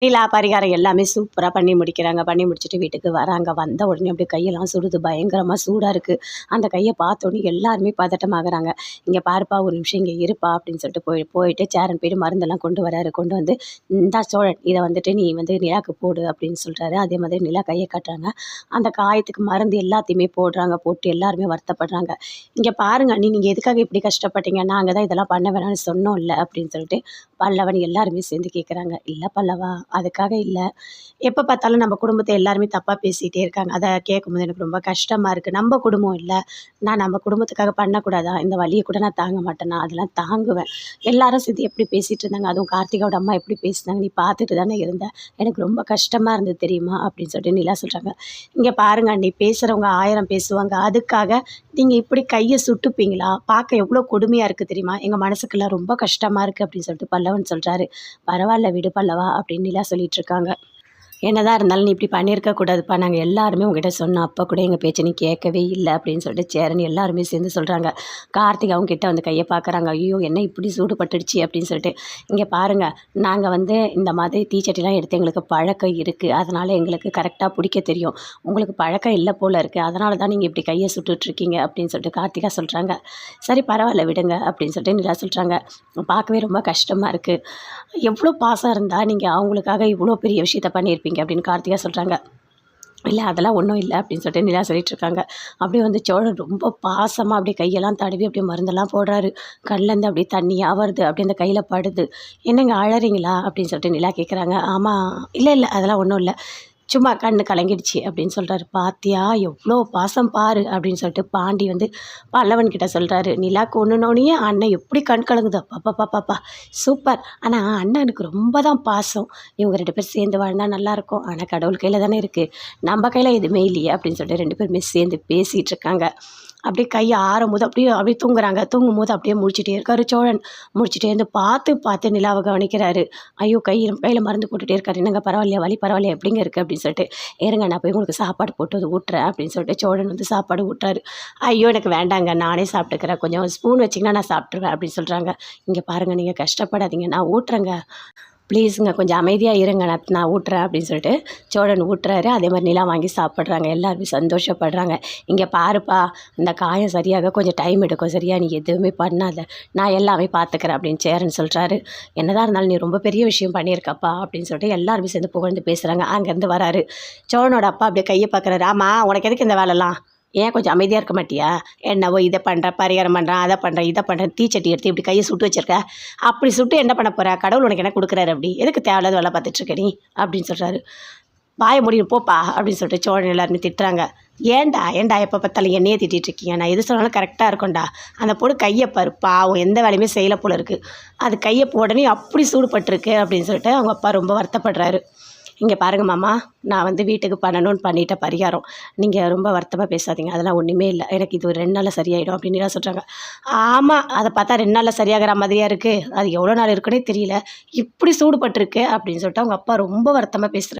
நிலா பரிகாரம் எல்லாமே சூப்பரா பண்ணி முடிக்கிறாங்க. பண்ணி முடிச்சுட்டு வீட்டுக்கு வராங்க. வந்த உடனே அப்படியே கையெல்லாம் சுடுது. பயங்கரமா சூடா இருக்கு. அந்த கைய பார்த்தோனே எல்லாருமே பதட்டமாகறாங்க. "இங்க பாருப்பா, ஒரு நிமிஷம் இங்க இருப்பா" அப்படின்னு சொல்லிட்டு போயிட்டு சேரன் போயிட்டு மருந்தெல்லாம் கொண்டு வராரு. கொண்டு வந்து, "இந்தா சோழன், இத வந்துட்டு நீ வந்து நிலாக்கு போடு" அப்படின்னு சொல்றாரு. அதே மாதிரி நிலா கைய காட்டுறாங்க. அந்த காயத்துக்கு மருந்து எல்லாத்தையுமே போடுறாங்க. போட்டு எல்லாருமே வருத்தப்படுறாங்க. "இங்க பாருங்க அண்ணி, நீங்க எதுக்காக இப்படி கஷ்டப்பட்டீங்க? நாங்க தான் இதெல்லாம் பண்ண வேணாம்னு சொன்னோம்ல" அப்படின்னு சொல்லிட்டு பல்லவன் எல்லாருமே சேர்ந்து கேட்குறாங்க. "இல்ல பல்லவா, அதுக்காக இல்ல. எப்ப பார்த்தாலும் நம்ம குடும்பத்த எல்லாருமே தப்பா பேசிட்டே இருக்காங்க. அத கேட்கும்போது எனக்கு ரொம்ப கஷ்டமா இருக்கு. நம்ம குடும்பம் இல்ல. நான் நம்ம குடும்பத்துக்காக பண்ணக்கூடாதா? இந்த வலிய கூட நான் தாங்க மாட்டேனா? அதெல்லாம் தாங்குவேன். எல்லாரும் சேர்ந்து எப்படி பேசிட்டு இருந்தாங்க. அதுவும் கார்த்திகாவோட அம்மா எப்படி பேசினாங்க. நீ பார்த்துட்டு தானே இருந்த. எனக்கு ரொம்ப கஷ்டமா இருந்தது தெரியுமா?" அப்படின்னு சொல்லிட்டு நிலா சொல்றாங்க. "இங்க பாருங்க அண்ணி, பேசுறவங்க 1000 பேசுவாங்க. அதுக்காக நீங்க இப்படி கைய சுட்டுப்பீங்களா? பார்க்க எவ்வளோ கொடுமையா இருக்கு தெரியுமா? எங்க மனசுக்குலாம் ரொம்ப கஷ்டமா இருக்கு" அப்படின்னு சொல்லிட்டு பல்லவன் சொல்றாரு. "பரவால்ல விடு பல்லவா" அப்படின்னு நிலா சொல்லிட்டு இருக்காங்க. "என்னதான் இருந்தாலும் நீ இப்படி பண்ணியிருக்க கூடாதுப்பா. நாங்க எல்லாருமே உங்ககிட்ட சொன்னோம். அப்ப கூட எங்க பேச்ச நீ கேட்கவே இல்ல" அப்படின்னு சொல்லிட்டு சேரன் எல்லாருமே சேர்ந்து சொல்றாங்க. கார்த்திகாவும் கிட்ட வந்து கைய பார்க்குறாங்க. "ஐயோ! என்ன இப்படி சூடு பட்டுடுச்சு" அப்படின்னு சொல்லிட்டு. "இங்க பாருங்க, நாங்க வந்து இந்த மாதிரி தீச்சட்டிலாம் எடுத்து எங்களுக்கு பழக்கம் இருக்கு. அதனால எங்களுக்கு கரெக்ட்டா புடிக்க தெரியும். உங்களுக்கு பழக்கம் இல்ல போல இருக்கு. அதனால தான் நீங்க இப்படி கைய சுட்டுட்ருக்கீங்க" அப்படின்னு சொல்லிட்டு கார்த்திகா சொல்றாங்க. "சரி பரவால்ல விடுங்க" அப்படின்னு சொல்லிட்டு நிலா சொல்றாங்க. "பார்க்கவே ரொம்ப கஷ்டமா இருக்கு. எவ்வளோ பாசம் இருந்தா நீங்க அவங்களுக்காக இவ்வளோ பெரிய விஷயத்த பண்ணியிருப்பீங்க" அப்படின்னு கார்த்திகா சொல்றாங்க. "இல்ல அதெல்லாம் ஒண்ணும் இல்ல" அப்படின்னு சொல்லிட்டு நிலா சொல்லிட்டுருக்காங்க. அப்படியே வந்து சோழன் ரொம்ப பாசமா அப்படியே கையெல்லாம் தடவி அப்படியே மருந்தெல்லாம் போடுறாரு. கண்லேருந்து அப்படியே தண்ணியா வருது. அப்படியே அந்த கையில படுது. "என்னங்க அழறீங்களா?" அப்படின்னு சொல்லிட்டு நிலா கேட்குறாங்க. "ஆமா. இல்ல, இல்ல அதெல்லாம் ஒண்ணும் இல்ல. சும்மா கண்ணு கலங்கிடுச்சு" அப்படின்னு சொல்றாரு. "பாத்தியா எவ்வளோ பாசம் பாரு" அப்படின்னு சொல்லிட்டு பாண்டி வந்து பல்லவன் கிட்ட சொல்றாரு. நிலாக்கு ஒண்ணுனோனயே அண்ணன் எப்படி கண் கலங்குது. அப்பப்பப்பப்பா! சூப்பர். ஆனா அண்ணனுக்கு ரொம்ப தான் பாசம். இவங்க 2 பேரும் சேர்ந்து வாழ்ந்தா நல்லாயிருக்கும். ஆனா கடவுள் கையில தானே இருக்கு. நம்ம கையில எதுவுமே இல்லையே அப்படின்னு சொல்லிட்டு 2 பேருமே சேர்ந்து பேசிட்டு இருக்காங்க. அப்படியே கை ஆறும்போது அப்படியே அப்படியே தூங்குறாங்க. தூங்கும்போது அப்படியே முழிச்சுட்டே இருக்காரு சோழன். முழிச்சுட்டே இருந்து பார்த்து பார்த்து நிலாவ கவனிக்கிறாரு. ஐயோ! கையில மருந்து போட்டுட்டே இருக்காரு. "என்னங்க பரவாயில்லையா? வலி பரவாயில்லையா? எப்படிங்க இருக்கு?" அப்படின்னு சொல்லிட்டு. "இருங்க நான் போய் உங்களுக்கு சாப்பாடு போட்டு வந்து ஊட்டுறேன்" அப்படின்னு சொல்லிட்டு சோழன் வந்து சாப்பாடு ஊட்டுறாரு. "ஐயோ! எனக்கு வேண்டாங்க. நானே சாப்பிட்டுக்கிறேன். கொஞ்சம் ஸ்பூன் வச்சிங்கன்னா நான் சாப்பிட்டுருவேன்" அப்படின்னு சொல்றாங்க. "இங்க பாருங்க, நீங்க கஷ்டப்படாதீங்க. நான் ஊட்டுறேங்க. ப்ளீஸுங்க கொஞ்சம் அமைதியா இருங்க. நான் ஊட்டுறேன்" அப்படின்னு சொல்லிட்டு சோழன் ஊட்டுறாரு. அதே மாதிரி நிலா வாங்கி சாப்பிட்றாங்க. எல்லாருமே சந்தோஷப்படுறாங்க. "இங்க பாருப்பா, இந்த காயம் சரியாக கொஞ்சம் டைம் எடுக்கும். சரியா? நீ எதுவுமே பண்ணாத. நான் எல்லாமே பார்த்துக்கிறேன்" அப்படின்னு சேரன் சொல்றாரு. "என்னதான் இருந்தாலும் நீ ரொம்ப பெரிய விஷயம் பண்ணியிருக்கப்பா" அப்படின்னு சொல்லிட்டு எல்லாருமே சேர்ந்து புகழ்ந்து பேசுறாங்க. அங்கேருந்து வராரு. சோழனோட அப்பா அப்படியே கைய பார்க்குறாரு. "ஆமா, உனக்கு எதுக்கு இந்த வேலைலாம்? ஏன் கொஞ்சம் அமைதியா இருக்க மாட்டியா? என்னவோ இத பண்றேன், பரிகாரம் பண்றேன், அத பண்றேன், இத பண்றேன், தீச்சட்டி எடுத்து இப்படி கைய சுட்டு வச்சிருக்க. அப்படி சுட்டு என்ன பண்ண போற? கடவுள் உனக்கு என்ன குடுக்குறாரு அப்படி? எதுக்கு தேவையில்லாத வேலை பார்த்துட்டு இருக்க நீ?" அப்படின்னு சொல்றாரு. "வாய மூடிட்டு போப்பா" அப்படின்னு சொல்லிட்டு சோழன் எல்லாருமே திட்டுறாங்க. "ஏன்டா ஏன்டா எப்போ பார்த்தாலும் என்னையே திட்டிட்டு இருக்கீங்க? நான் எது சொன்னாலும் கரெக்டாக இருக்கும்டா. அந்த பொண்ணு கைய பாரு, பாவம் எந்த வேலையுமே செய்யல போல இருக்கு. அது கைய உடனே அப்படி சூடு பட்டுருக்கு" அப்படின்னு சொல்லிட்டு அவங்க அப்பா ரொம்ப வருத்தப்படுறாரு. "இங்க பாருங்க மாமா, நான் வந்து வீட்டுக்கு பண்ணணும்னு பண்ணிட்ட பரிகாரம். நீங்க ரொம்ப வருத்தமா பேசாதீங்க. அதெல்லாம் ஒண்ணுமே இல்ல. எனக்கு இது ஒரு 2 நாள்ல சரியாயிடும்" அப்படின்னு நிலா சொல்றாங்க. "ஆமா, அத பார்த்தா 2 நாள்ல சரியாகிற மாதிரியா இருக்கு. அது எவ்வளோ நாள் இருக்குன்னே தெரியல. இப்படி சூடு பட்டுருக்கு" அப்படின்னு சொல்லிட்டு அவங்க அப்பா ரொம்ப வருத்தமா பேசுறாரு.